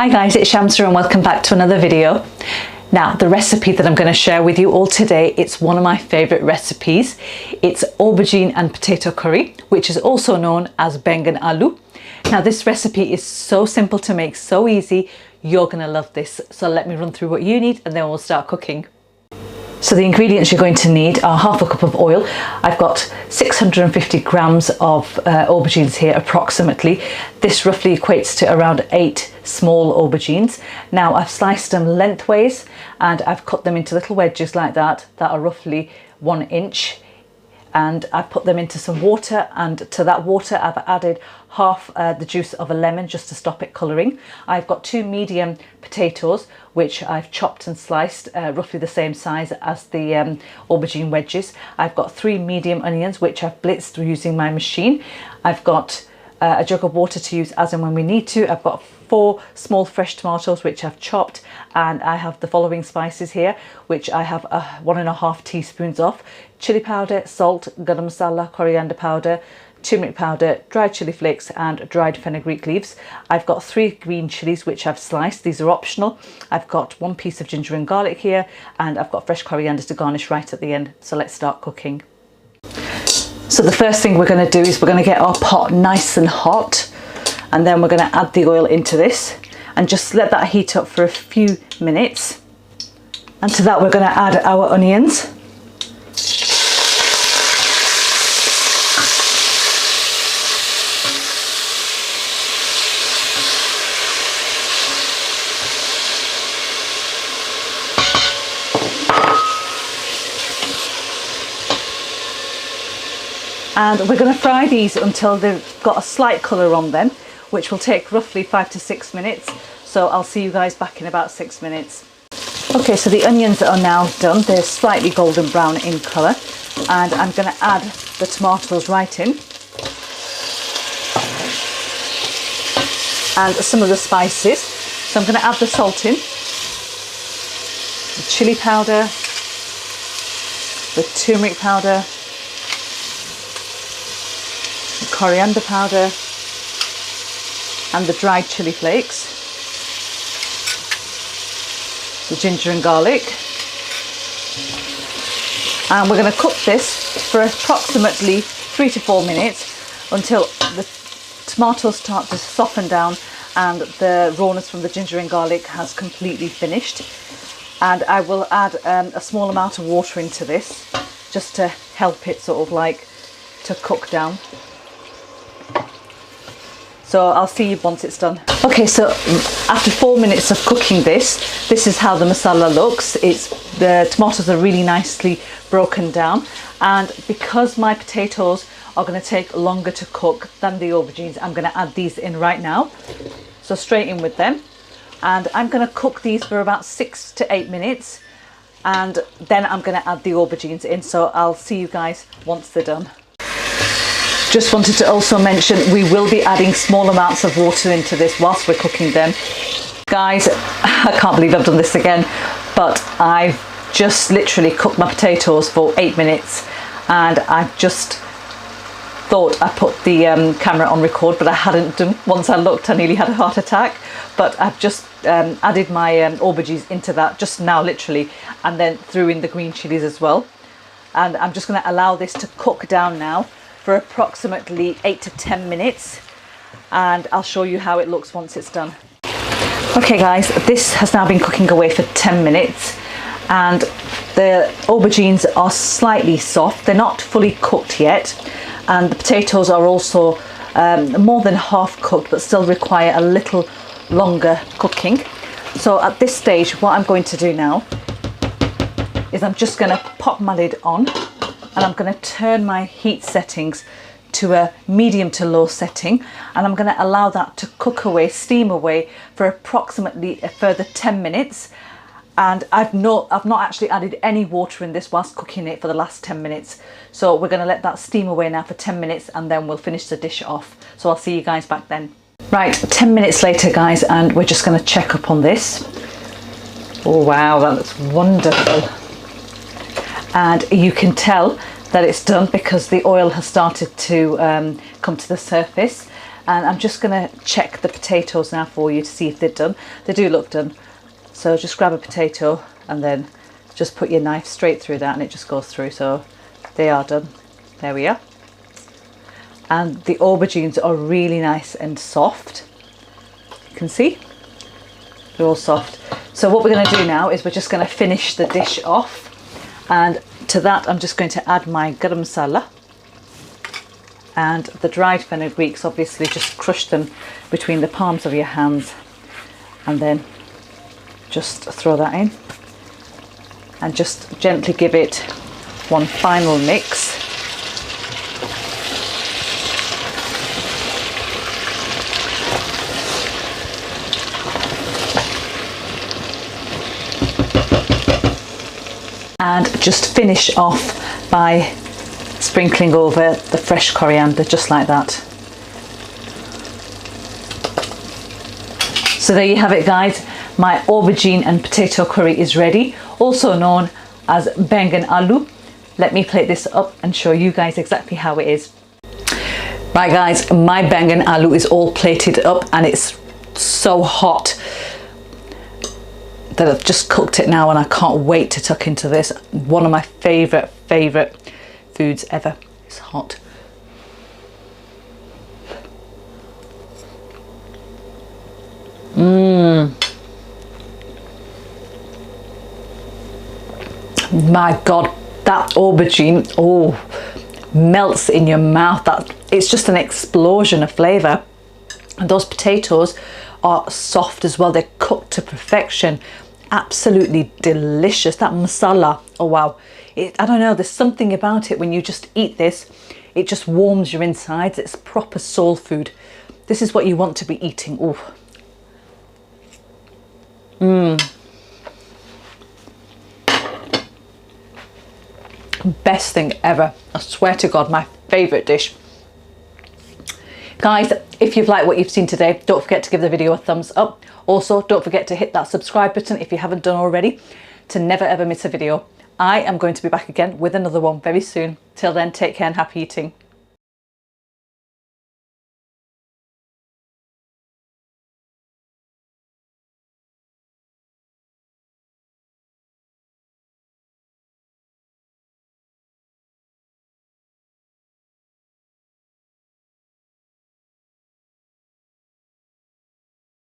Hi guys, it's Shamsa and welcome back to another video. Now the recipe that I'm going to share with you all today, it's one of my favourite recipes. It's aubergine and potato curry, which is also known as Bangan aloo. Now this recipe is so simple to make, so easy, you're going to love this. So let me run through what you need and then we'll start cooking. So the ingredients you're going to need are half a cup of oil. I've got 650 grams of aubergines here approximately. This roughly equates to around 8 small aubergines. Now I've sliced them lengthways and I've cut them into little wedges like that are roughly 1 inch. And I've put them into some water, and to that water I've added half the juice of a lemon just to stop it colouring. I've got 2 medium potatoes which I've chopped and sliced roughly the same size as the aubergine wedges. I've got 3 medium onions which I've blitzed using my machine. I've got a jug of water to use as and when we need to. I've got 4 small fresh tomatoes which I've chopped, and I have the following spices here which I have 1.5 teaspoons of: chilli powder, salt, garam masala, coriander powder, turmeric powder, dried chilli flakes and dried fenugreek leaves. I've got 3 green chillies which I've sliced, these are optional. I've got 1 piece of ginger and garlic here, and I've got fresh coriander to garnish right at the end. So let's start cooking. So the first thing we're going to do is we're going to get our pot nice and hot, and then we're going to add the oil into this and just let that heat up for a few minutes. And to that we're going to add our onions. And we're going to fry these until they've got a slight colour on them, which will take roughly 5 to 6 minutes. So I'll see you guys back in about 6 minutes. Okay, so the onions are now done. They're slightly golden brown in colour, and I'm going to add the tomatoes right in, and some of the spices. So I'm going to add the salt in, the chilli powder, the turmeric powder, coriander powder and the dried chilli flakes, the ginger and garlic, and we're going to cook this for approximately 3 to 4 minutes until the tomatoes start to soften down and the rawness from the ginger and garlic has completely finished. And I will add a small amount of water into this just to help it sort of like to cook down. So I'll see you once it's done. Okay, so after 4 minutes of cooking this is how the masala looks. The tomatoes are really nicely broken down, and because my potatoes are going to take longer to cook than the aubergines, I'm going to add these in right now. So straight in with them, and I'm going to cook these for about 6 to 8 minutes, and then I'm going to add the aubergines in. So I'll see you guys once they're done. Just wanted to also mention we will be adding small amounts of water into this whilst we're cooking them. Guys, I can't believe I've done this again, but I've just literally cooked my potatoes for 8 minutes, and I've just thought I put the camera on record, but I hadn't done. Once I looked, I nearly had a heart attack. But I've just added my aubergines into that just now literally, and then threw in the green chilies as well. And I'm just going to allow this to cook down now for approximately 8 to 10 minutes, and I'll show you how it looks once it's done. Okay guys, this has now been cooking away for 10 minutes, and the aubergines are slightly soft. They're not fully cooked yet, and the potatoes are also more than half cooked but still require a little longer cooking. So at this stage what I'm going to do now is I'm just going to pop my lid on, and I'm going to turn my heat settings to a medium to low setting, and I'm going to allow that to cook away, steam away for approximately a further 10 minutes. And I've not actually added any water in this whilst cooking it for the last 10 minutes. So we're going to let that steam away now for 10 minutes, and then we'll finish the dish off. So I'll see you guys back then. Right, 10 minutes later guys, and we're just going to check up on this. Oh wow, that looks wonderful. And you can tell that it's done because the oil has started to come to the surface. And I'm just going to check the potatoes now for you to see if they're done. They do look done. So just grab a potato and then just put your knife straight through that and it just goes through. So they are done. There we are. And the aubergines are really nice and soft. You can see they're all soft. So what we're going to do now is we're just going to finish the dish off, and to that I'm just going to add my garam masala and the dried fenugreeks. Obviously just crush them between the palms of your hands and then just throw that in and just gently give it one final mix. And just finish off by sprinkling over the fresh coriander, just like that. So there you have it, guys. My aubergine and potato curry is ready, also known as Bangan aloo. Let me plate this up and show you guys exactly how it is. Right guys, my Bangan aloo is all plated up and it's so hot that I've just cooked it now and I can't wait to tuck into this. One of my favourite foods ever. It's hot. My God, that aubergine, oh, melts in your mouth. It's just an explosion of flavour. And those potatoes are soft as well. They're cooked to perfection. Absolutely delicious. That masala, oh wow. I don't know, there's something about it when you just eat this. It just warms your insides. It's proper soul food. This is what you want to be eating. Oh. Best thing ever. I swear to God, my favourite dish. Guys, if you've liked what you've seen today, don't forget to give the video a thumbs up. Also, don't forget to hit that subscribe button if you haven't done already to never ever miss a video. I am going to be back again with another one very soon. Till then, take care and happy eating.